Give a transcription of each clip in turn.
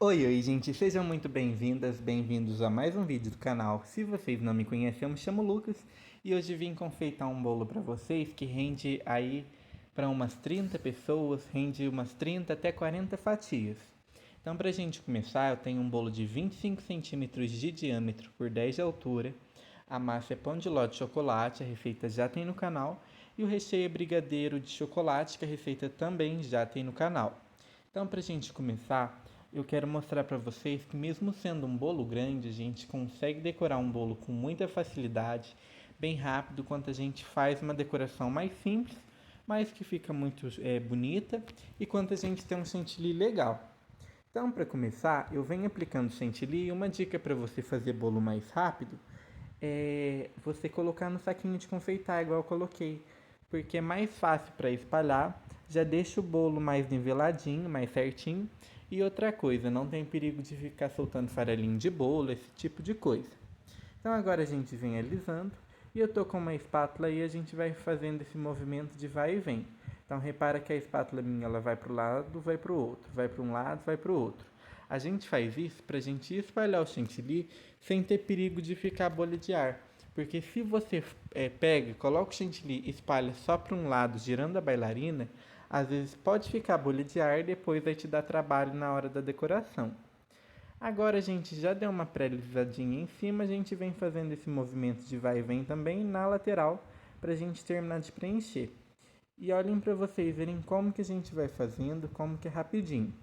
Oi, gente, sejam muito bem-vindas, bem-vindos a mais um vídeo do canal. Se vocês não me conhecem, eu me chamo Lucas e hoje vim confeitar um bolo para vocês que rende aí para umas 30 pessoas, rende umas 30 até 40 fatias. Então, para a gente começar, eu tenho um bolo de 25 centímetros de diâmetro por 10 de altura. A massa é pão de ló de chocolate, a receita já tem no canal, e o recheio é brigadeiro de chocolate, que a receita também já tem no canal. Então, para a gente começar, eu quero mostrar para vocês que mesmo sendo um bolo grande, a gente consegue decorar um bolo com muita facilidade, bem rápido, quanto a gente faz uma decoração mais simples, mas que fica muito bonita, e quanto a gente tem um chantilly legal. Então, para começar, eu venho aplicando chantilly e uma dica para você fazer bolo mais rápido é você colocar no saquinho de confeitar, igual eu coloquei, porque é mais fácil para espalhar, já deixa o bolo mais niveladinho, mais certinho. E outra coisa, não tem perigo de ficar soltando farelinho de bolo, esse tipo de coisa. Então agora a gente vem alisando e eu tô com uma espátula e a gente vai fazendo esse movimento de vai e vem. Então repara que a espátula minha ela vai para o lado, vai para o outro, vai para um lado, vai para o outro. A gente faz isso para a gente espalhar o chantilly sem ter perigo de ficar bolha de ar. Porque se você pega, coloca o chantilly e espalha só para um lado, girando a bailarina, às vezes pode ficar bolha de ar e depois vai te dar trabalho na hora da decoração. Agora a gente já deu uma pré-alisadinha em cima, a gente vem fazendo esse movimento de vai e vem também na lateral para a gente terminar de preencher. E olhem para vocês verem como que a gente vai fazendo, como que é rapidinho.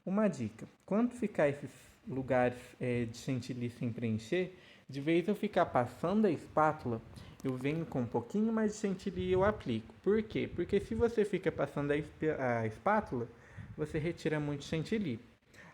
Uma dica, quando ficar esses lugares de chantilly sem preencher, de vez eu ficar passando a espátula, eu venho com um pouquinho mais de chantilly e eu aplico. Por quê? Porque se você fica passando a espátula, você retira muito chantilly.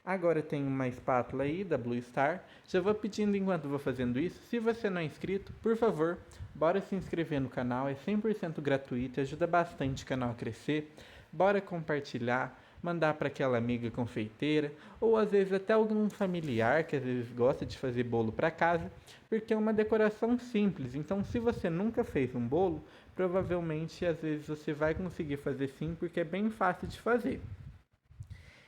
Agora eu tenho uma espátula aí da Blue Star. Já vou pedindo enquanto vou fazendo isso. Se você não é inscrito, por favor, bora se inscrever no canal. É 100% gratuito, ajuda bastante o canal a crescer. Bora compartilhar, mandar para aquela amiga confeiteira ou às vezes até algum familiar que às vezes gosta de fazer bolo para casa, porque é uma decoração simples. Então, se você nunca fez um bolo, provavelmente às vezes você vai conseguir fazer sim, porque é bem fácil de fazer.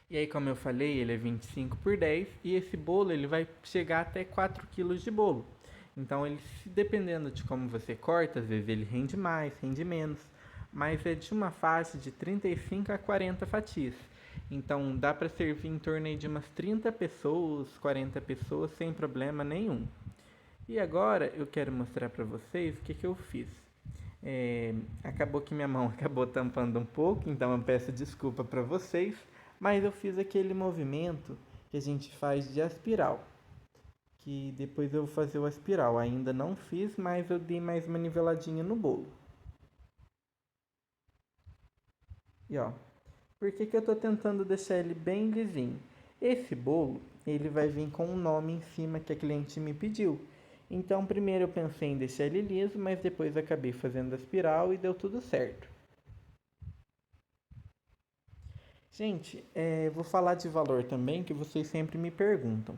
E aí, como eu falei, ele é 25 por 10 e esse bolo ele vai chegar até 4 quilos de bolo. Então, ele, dependendo de como você corta, às vezes ele rende mais, rende menos, mas é de uma faixa de 35 a 40 fatias. Então, dá para servir em torno de umas 30 pessoas, 40 pessoas sem problema nenhum. E agora eu quero mostrar para vocês o que eu fiz. Acabou que minha mão acabou tampando um pouco, então eu peço desculpa para vocês, mas eu fiz aquele movimento que a gente faz de aspiral, que depois eu vou fazer o aspiral. Ainda não fiz, mas eu dei mais uma niveladinha no bolo. E ó, por que eu estou tentando deixar ele bem lisinho? Esse bolo, ele vai vir com um nome em cima que a cliente me pediu. Então, primeiro eu pensei em deixar ele liso, mas depois acabei fazendo a espiral e deu tudo certo. Gente, vou falar de valor também, que vocês sempre me perguntam.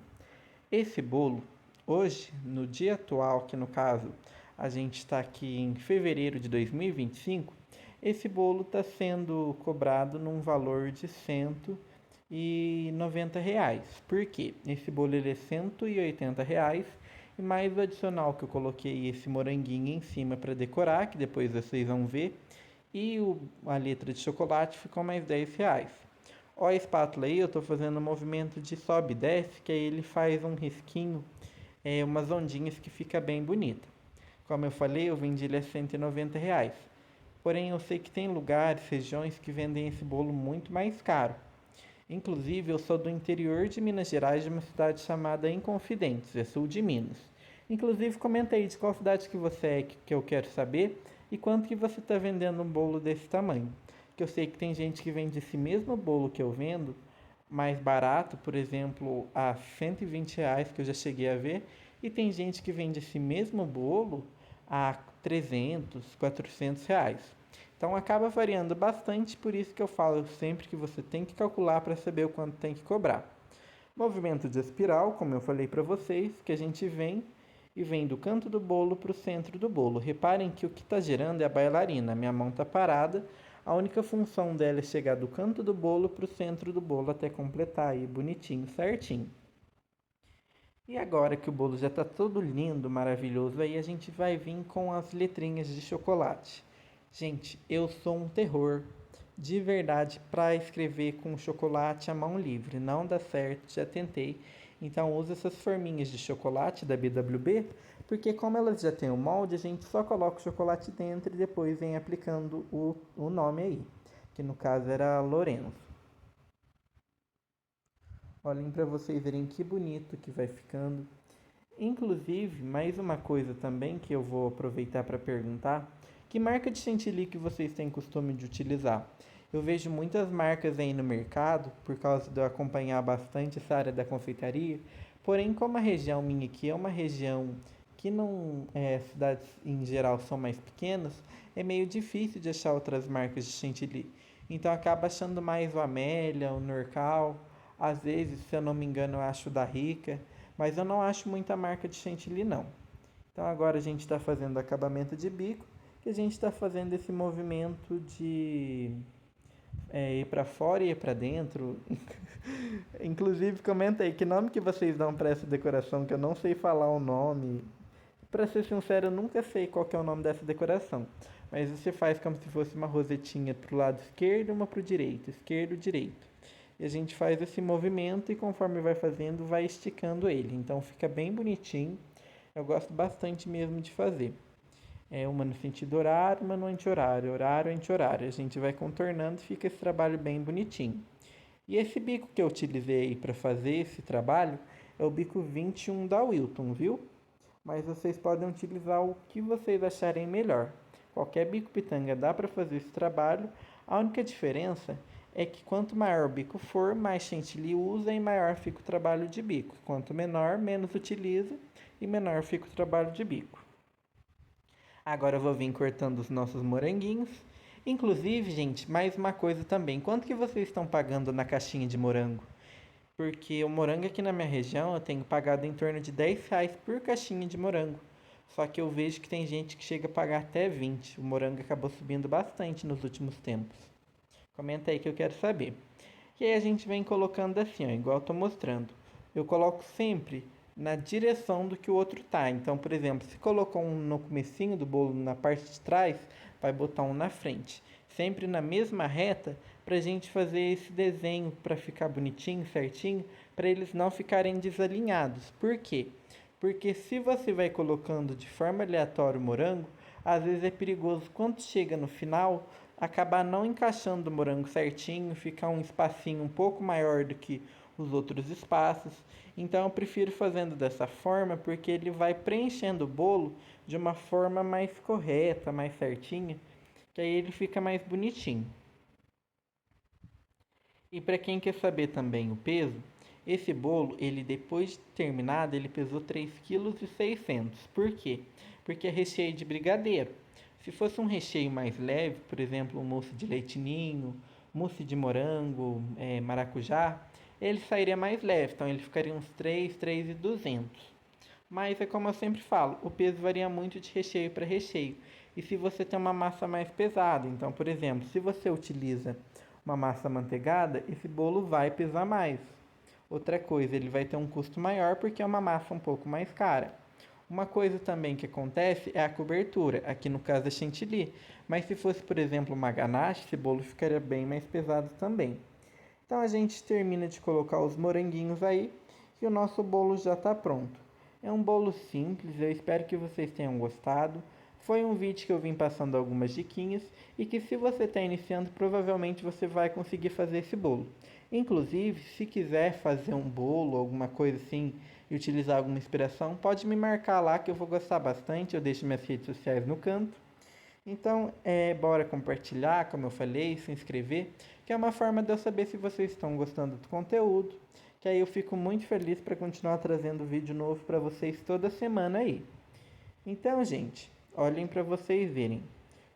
Esse bolo, hoje, no dia atual, que no caso a gente está aqui em fevereiro de 2025, esse bolo está sendo cobrado num valor de R$ 190. Por quê? Esse bolo ele é R$ 180 e mais o adicional que eu coloquei esse moranguinho em cima para decorar, que depois vocês vão ver, e a letra de chocolate ficou mais R$ 10. Ó a espátula aí, eu estou fazendo um movimento de sobe e desce, que aí ele faz um risquinho, umas ondinhas que fica bem bonita. Como eu falei, eu vendi ele a R$ 190. Porém, eu sei que tem lugares, regiões que vendem esse bolo muito mais caro. Inclusive, eu sou do interior de Minas Gerais, de uma cidade chamada Inconfidentes, é sul de Minas. Inclusive, comenta aí de qual cidade que você é, que eu quero saber, e quanto que você está vendendo um bolo desse tamanho. Que eu sei que tem gente que vende esse mesmo bolo que eu vendo, mais barato, por exemplo, a R$ 120, que eu já cheguei a ver, e tem gente que vende esse mesmo bolo a R$ 300, R$ 400. Então acaba variando bastante, por isso que eu falo sempre que você tem que calcular para saber o quanto tem que cobrar. Movimento de espiral, como eu falei para vocês, que a gente vem e vem do canto do bolo para o centro do bolo. Reparem que o que está girando é a bailarina, minha mão está parada, A única função dela é chegar do canto do bolo para o centro do bolo até completar aí bonitinho, certinho. E agora que o bolo já está todo lindo, maravilhoso, aí a gente vai vir com as letrinhas de chocolate. Gente, eu sou um terror de verdade para escrever com chocolate à mão livre. Não dá certo, já tentei. Então uso essas forminhas de chocolate da BWB, porque como elas já têm o molde, a gente só coloca o chocolate dentro e depois vem aplicando o nome aí, que no caso era Lorenzo. Olhem para vocês verem que bonito que vai ficando. Inclusive, mais uma coisa também que eu vou aproveitar para perguntar, que marca de chantilly que vocês têm costume de utilizar? Eu vejo muitas marcas aí no mercado, por causa de eu acompanhar bastante essa área da confeitaria, porém como a região minha aqui é uma região que não, cidades em geral são mais pequenas, é meio difícil de achar outras marcas de chantilly. Então acaba achando mais o Amélia, o Norcal, às vezes, se eu não me engano, eu acho o da Rica, mas eu não acho muita marca de chantilly não. Então agora a gente está fazendo acabamento de bico, que a gente está fazendo esse movimento de ir para fora e ir para dentro. Inclusive, comenta aí que nome que vocês dão para essa decoração, que eu não sei falar o nome. Para ser sincero, eu nunca sei qual que é o nome dessa decoração. Mas você faz como se fosse uma rosetinha para o lado esquerdo e uma para o direito, esquerdo, direito. E a gente faz esse movimento e conforme vai fazendo, vai esticando ele. Então fica bem bonitinho. Eu gosto bastante mesmo de fazer. É uma no sentido horário, uma no anti-horário, horário, anti-horário. A gente vai contornando e fica esse trabalho bem bonitinho. E esse bico que eu utilizei para fazer esse trabalho é o bico 21 da Wilton, viu? Mas vocês podem utilizar o que vocês acharem melhor. Qualquer bico pitanga dá para fazer esse trabalho. A única diferença é que quanto maior o bico for, mais chantilly usa e maior fica o trabalho de bico. Quanto menor, menos utiliza e menor fica o trabalho de bico. Agora eu vou vir cortando os nossos moranguinhos. Inclusive, gente, mais uma coisa também. Quanto que vocês estão pagando na caixinha de morango? Porque o morango aqui na minha região eu tenho pagado em torno de R$ 10 por caixinha de morango. Só que eu vejo que tem gente que chega a pagar até 20. O morango acabou subindo bastante nos últimos tempos. Comenta aí que eu quero saber. E aí a gente vem colocando assim, ó, igual eu tô mostrando. Eu coloco sempre na direção do que o outro tá. Então, por exemplo, se colocou um no comecinho do bolo na parte de trás, vai botar um na frente. Sempre na mesma reta para a gente fazer esse desenho para ficar bonitinho, certinho, para eles não ficarem desalinhados. Por quê? Porque se você vai colocando de forma aleatória o morango, às vezes é perigoso quando chega no final acabar não encaixando o morango certinho, ficar um espacinho um pouco maior do que os outros espaços. Então eu prefiro fazendo dessa forma porque ele vai preenchendo o bolo de uma forma mais correta, mais certinha, que aí ele fica mais bonitinho. E para quem quer saber também o peso, esse bolo, ele depois de terminado, ele pesou 3,6 kg. Por quê? Porque é recheio de brigadeiro. Se fosse um recheio mais leve, por exemplo, um mousse de leite ninho, mousse de morango, maracujá, ele sairia mais leve, então ele ficaria uns 3,2 kg. Mas é como eu sempre falo, o peso varia muito de recheio para recheio. E se você tem uma massa mais pesada, então, por exemplo, se você utiliza uma massa manteigada, esse bolo vai pesar mais. Outra coisa, ele vai ter um custo maior porque é uma massa um pouco mais cara. Uma coisa também que acontece é a cobertura, aqui no caso é chantilly, mas se fosse, por exemplo, uma ganache, esse bolo ficaria bem mais pesado também. Então a gente termina de colocar os moranguinhos aí e o nosso bolo já está pronto. É um bolo simples, eu espero que vocês tenham gostado. Foi um vídeo que eu vim passando algumas diquinhas e que se você está iniciando, provavelmente você vai conseguir fazer esse bolo. Inclusive, se quiser fazer um bolo, alguma coisa assim, e utilizar alguma inspiração, pode me marcar lá que eu vou gostar bastante, eu deixo minhas redes sociais no canto. Então, bora compartilhar, como eu falei, se inscrever, que é uma forma de eu saber se vocês estão gostando do conteúdo, que aí eu fico muito feliz para continuar trazendo vídeo novo para vocês toda semana aí. Então, gente, olhem para vocês verem.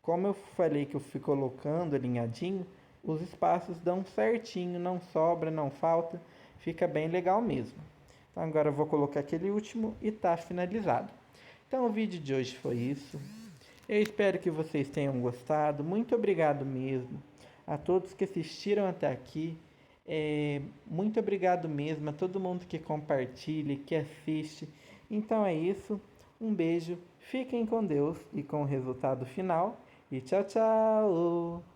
Como eu falei que eu fui colocando alinhadinho, os espaços dão certinho, não sobra, não falta, fica bem legal mesmo. Então agora eu vou colocar aquele último e tá finalizado. Então o vídeo de hoje foi isso. Eu espero que vocês tenham gostado. Muito obrigado mesmo a todos que assistiram até aqui. Muito obrigado mesmo a todo mundo que compartilha, que assiste. Então é isso. Um beijo, fiquem com Deus e com o resultado final. E tchau, tchau!